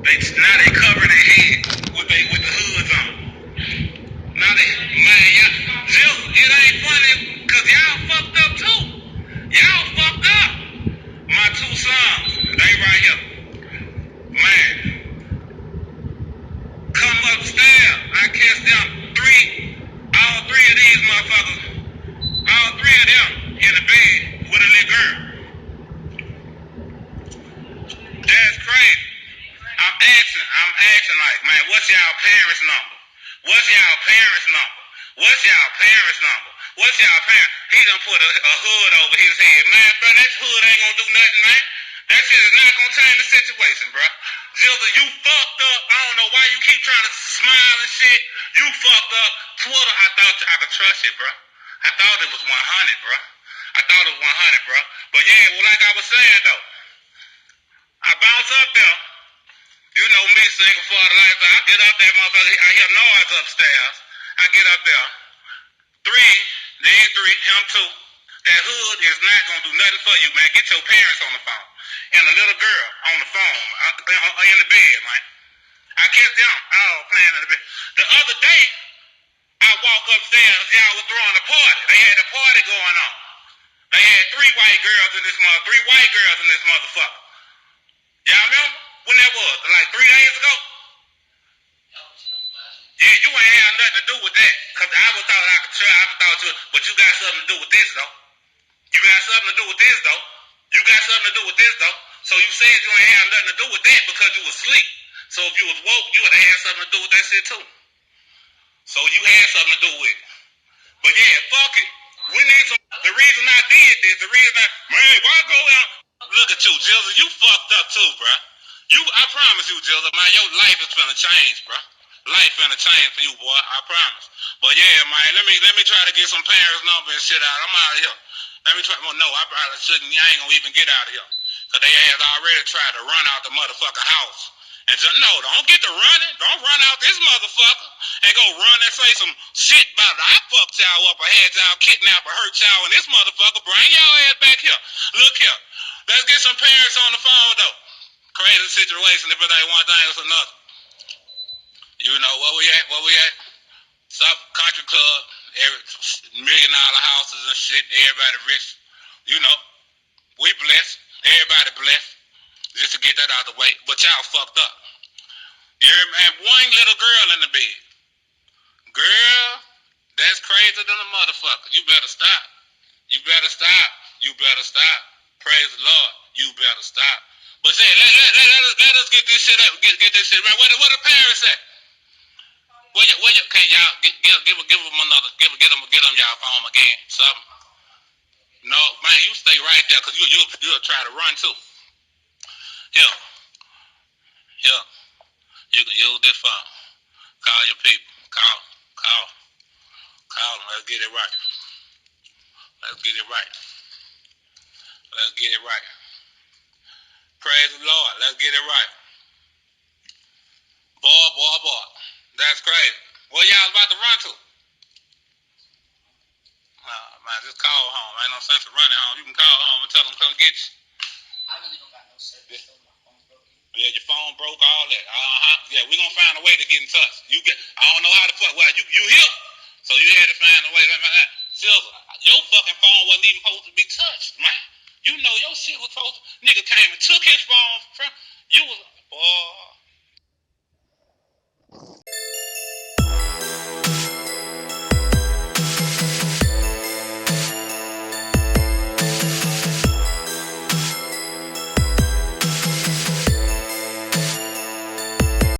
Now they cover their head with the hoods on. Now they, man, y'all, it ain't funny, cause y'all fucked up too. Y'all fucked up. My two sons, they right here. Man, come upstairs. I catch them all three of these motherfuckers, all three of them in the bed with a little girl. That's crazy. I'm asking like, man, what's y'all parents' number? What's y'all parents' number? What's y'all parents' number? What's y'all parents? He done put a hood over his head. Man, bro, that hood ain't gonna do nothing, man. That shit is not gonna change the situation, bro. Jilda, you fucked up. I don't know why you keep trying to smile and shit. You fucked up. Twitter, I thought I could trust it, bro. I thought it was 100, bro. I thought it was 100, bro. But yeah, well, like I was saying, though, I bounce up there. You know me, single for the life. I get up there, motherfucker. I hear noise upstairs. I get up there. These three, him two. That hood is not gonna do nothing for you, man. Get your parents on the phone. And a little girl on the phone, in the bed, man. I catch them all playing in the bed. The other day, I walk upstairs, y'all was throwing a party. They had a party going on. They had three white girls in this motherfucker. Y'all remember when that was? Like 3 days ago? Yeah, you ain't had nothing to do with that. Cause I was thought I could try, but you got something to do with this though. You got something to do with this though. You got something to do with this though. So you said you ain't had nothing to do with that because you was asleep. So if you was woke, you would have had something to do with that shit too. So you had something to do with it. But yeah, fuck it. We need some. The reason I did this, man, why go out? Look at you, Jilda. You fucked up too, bruh. I promise you, Jilda, man, your life is gonna change, bruh. Life gonna change for you, boy. I promise. But yeah, man, let me try to get some parents' number and shit out. I'm out of here. Let me try. Well, no, I probably shouldn't. I ain't gonna even get out of here. Cause they had already tried to run out the motherfucking house. And just, no, don't get to running. Don't run out this motherfucker and go run and say some shit about it. I fucked y'all up. I had y'all kidnap or hurt y'all, and this motherfucker bring y'all ass back here. Look here. Let's get some parents on the phone, though. Crazy situation. If it ain't one thing, it's another. You know, where we at? Sub country club, $1 million houses and shit. Everybody rich. You know, we blessed. Everybody blessed. Just to get that out of the way. But y'all fucked up. You hear me? And one little girl in the bed. Girl, that's crazier than a motherfucker. You better stop. You better stop. You better stop. Praise the Lord. You better stop. But say, let us get this shit up. Get this shit right. Where the parents at? Where you can y'all give them another get them y'all phone again? Something. No, man, you stay right there because you'll try to run too. Here. You can use this phone. Call your people. Call them. Let's get it right. Praise the Lord. Let's get it right. Boy. That's crazy. Where y'all about to run to? Man, just call home. Ain't no sense of running home. You can call home and tell them come get you. I really don't got no service. My phone broke. Yeah, your phone broke, all that. Yeah, we're gonna find a way to get in touch. I don't know how to fuck. Well, you here, so you had to find a way. Silver, your fucking phone wasn't even supposed to be touched, man. You know your shit was supposed to. Nigga came and took his phone from you. Was